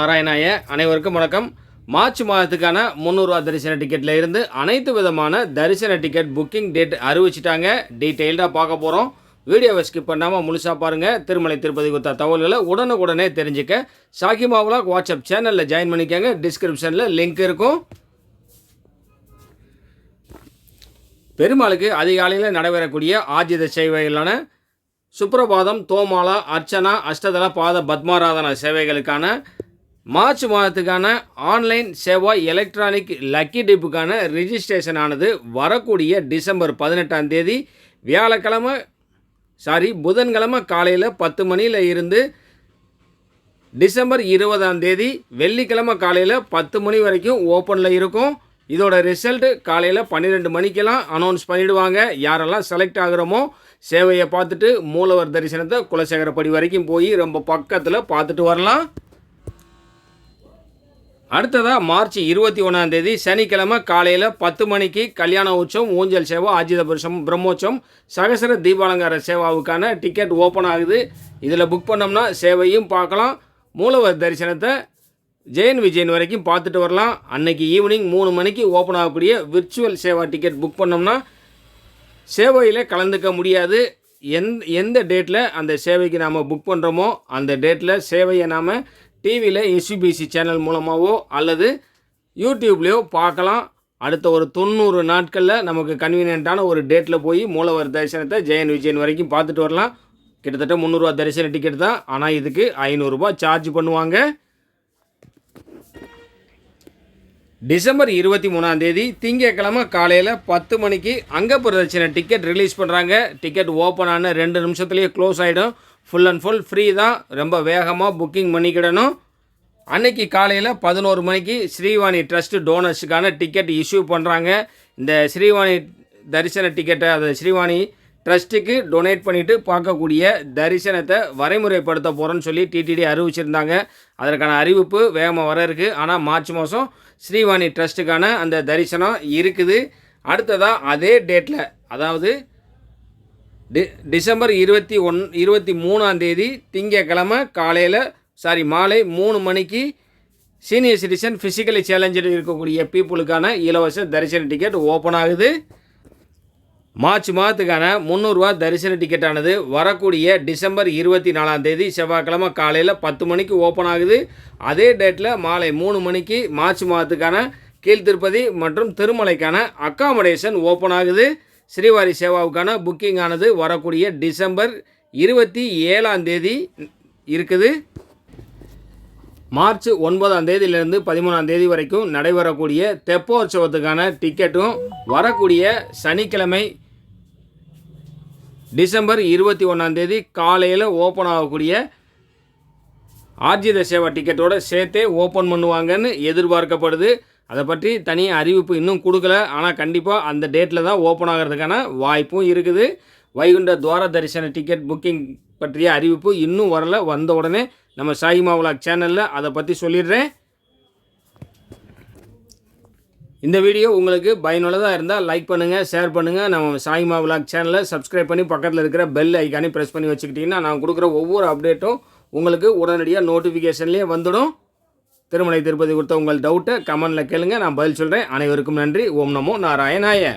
நாராயணாய அனைவருக்கும் வணக்கம். மார்ச் மாதத்துக்கான 300 ரூபா தரிசன டிக்கெட்டில் இருந்து அனைத்து விதமான தரிசன டிக்கெட் புக்கிங் டேட் அறிவிச்சிட்டாங்க. டீட்டெயில்டாக பார்க்க போகிறோம். வீடியோவை ஸ்கிப் பண்ணாமல் முழுசாக பாருங்கள். திருமலை திருப்பதி கொடுத்த தகவல்களை உடனுக்குடனே தெரிஞ்சுக்க ஷாகிமா விலாக் வாட்ஸ்அப் சேனலில் ஜாயின் பண்ணிக்கோங்க. டிஸ்கிரிப்ஷனில் லிங்க் இருக்கும். பெருமாளுக்கு அதிகாலையில் நடைபெறக்கூடிய ஆஜித சேவைகளான சுப்ரபாதம், தோமாலா, அர்ச்சனா, அஷ்டதள பாத பத்மாராதன சேவைகளுக்கான மார்ச் மாதத்துக்கான ஆன்லைன் சேவா எலக்ட்ரானிக் லக்கி டிப்புக்கான ரிஜிஸ்ட்ரேஷன் ஆனது வரக்கூடிய டிசம்பர் 18ஆம் தேதி புதன்கிழமை காலையில் 10 மணியில் இருந்து டிசம்பர் 20ஆம் தேதி வெள்ளிக்கிழமை காலையில் 10 மணி வரைக்கும் ஓப்பனில் இருக்கும். இதோட ரிசல்ட் காலையில் 12 மணிக்கெல்லாம் அனௌன்ஸ் பண்ணிவிடுவாங்க. யாரெல்லாம் செலக்ட் ஆகிறோமோ சேவையை பார்த்துட்டு மூலவர் தரிசனத்தை குலசேகரப்படி வரைக்கும் போய் ரொம்ப பக்கத்தில் பார்த்துட்டு வரலாம். அடுத்ததாக மார்ச் 21ஆம் தேதி சனிக்கிழமை காலையில் 10 மணிக்கு கல்யாண உற்சவம், ஊஞ்சல் சேவா, ஆஜித பிரம்மோற்சவம், சகசர தீபாலங்கார சேவாவுக்கான டிக்கெட் ஓப்பன் ஆகுது. இதில் புக் பண்ணோம்னா சேவையும் பார்க்கலாம், மூலவர் தரிசனத்தை ஜெயன் விஜயன் வரைக்கும் பார்த்துட்டு வரலாம். அன்னைக்கு ஈவினிங் 3 மணிக்கு ஓப்பன் ஆகக்கூடிய விர்ச்சுவல் சேவா டிக்கெட் புக் பண்ணோம்னா சேவையில் கலந்துக்க முடியாது. எந்த டேட்டில் அந்த சேவைக்கு நாம் புக் பண்ணுறோமோ அந்த டேட்டில் சேவையை நாம் டிவியில் எஸ்பிபிசி சேனல் மூலமாகவோ அல்லது யூடியூப்லேயோ பார்க்கலாம். அடுத்த ஒரு 90 நாட்களில் நமக்கு கன்வீனியண்ட்டான ஒரு டேட்டில் போய் மூலவர் தரிசனத்தை ஜெயன் விஜயன் வரைக்கும் பார்த்துட்டு வரலாம். கிட்டத்தட்ட 300 ரூபா தரிசன டிக்கெட் தான். ஆனால் இதுக்கு 500 ரூபா சார்ஜ் பண்ணுவாங்க. டிசம்பர் 23ஆம் தேதி திங்கட்கிழமை காலையில் 10 மணிக்கு அங்க பிரதட்சணை டிக்கெட் ரிலீஸ் பண்ணுறாங்க. டிக்கெட் ஓப்பன் ஆன 2 நிமிஷத்துலேயே க்ளோஸ் ஆகிடும். ஃபுல் அண்ட் ஃபுல் ஃப்ரீ தான். ரொம்ப வேகமாக புக்கிங் பண்ணிக்கிடணும். அன்னைக்கு காலையில் 11 மணிக்கு ஸ்ரீவாணி ட்ரஸ்ட் டோனர்ஸுக்கான டிக்கெட் இஷ்யூ பண்ணுறாங்க. இந்த ஸ்ரீவாணி தரிசன டிக்கெட்டை அதை ஸ்ரீவாணி ட்ரஸ்ட்டுக்கு டொனேட் பண்ணிவிட்டு பார்க்கக்கூடிய தரிசனத்தை வரைமுறைப்படுத்த போகிறோன்னு சொல்லி டிடிடி அறிவிச்சிருந்தாங்க. அதற்கான அறிவிப்பு வேகமாக வர இருக்குது. ஆனால் மார்ச் மாதம் ஸ்ரீவாணி ட்ரஸ்ட்டுக்கான அந்த தரிசனம் இருக்குது. அடுத்ததாக அதே டேட்டில், அதாவது டிசம்பர் 23ஆம் தேதி திங்கக்கிழமை மாலை 3 மணிக்கு சீனியர் சிட்டிசன் ஃபிசிக்கலி சேலஞ்சு இருக்கக்கூடிய பீப்புளுக்கான இலவச தரிசன டிக்கெட் ஓப்பன் ஆகுது. மார்ச் மாதத்துக்கான 300 ரூபா தரிசன டிக்கெட்டானது வரக்கூடிய டிசம்பர் 24ஆம் தேதி செவ்வாய்க்கிழமை காலையில் 10 மணிக்கு ஓப்பன் ஆகுது. அதே டேட்டில் மாலை 3 மணிக்கு மார்ச் மாதத்துக்கான கீழ்த்திருப்பதி மற்றும் திருமலைக்கான அக்காமடேஷன் ஓப்பன் ஆகுது. ஸ்ரீவாரி சேவாவுக்கான புக்கிங் ஆனது வரக்கூடிய டிசம்பர் 27ஆம் தேதி இருக்குது. மார்ச் 9ஆம் தேதியிலிருந்து 13ஆம் தேதி வரைக்கும் நடைபெறக்கூடிய தெப்போற்சவத்துக்கான டிக்கெட்டும் வரக்கூடிய சனிக்கிழமை டிசம்பர் 21ஆம் தேதி காலையில் ஓப்பன் ஆகக்கூடிய ஆர்ஜித சேவா டிக்கெட்டோடு சேர்த்தே ஓப்பன் பண்ணுவாங்கன்னு எதிர்பார்க்கப்படுது. அதை பற்றி தனி அறிவிப்பு இன்னும் கொடுக்கல. ஆனால் கண்டிப்பாக அந்த டேட்டில் தான் ஓப்பன் ஆகிறதுக்கான வாய்ப்பும் இருக்குது. வைகுண்ட துவார தரிசன டிக்கெட் புக்கிங் பற்றிய அறிவிப்பு இன்னும் வரல. வந்த உடனே நம்ம ஷாகிமா விலாக் சேனலில் அதை பற்றி சொல்லிடுறேன். இந்த வீடியோ உங்களுக்கு பயனுள்ளதாக இருந்தால் லைக் பண்ணுங்கள், ஷேர் பண்ணுங்கள். நம்ம ஷாகிமா விலாக் சேனலை சப்ஸ்கிரைப் பண்ணி பக்கத்தில் இருக்கிற பெல் ஐக்கானே ப்ரெஸ் பண்ணி வச்சுக்கிட்டிங்கன்னா நான் கொடுக்குற ஒவ்வொரு அப்டேட்டும் உங்களுக்கு உடனடியாக நோட்டிஃபிகேஷன்லேயே வந்துடும். திருமலை திருப்பதி கொடுத்த உங்கள் டவுட்டை கமெண்டில் கேளுங்க, நான் பதில் சொல்கிறேன். அனைவருக்கும் நன்றி. ஓம் நமோ நாராயணாய.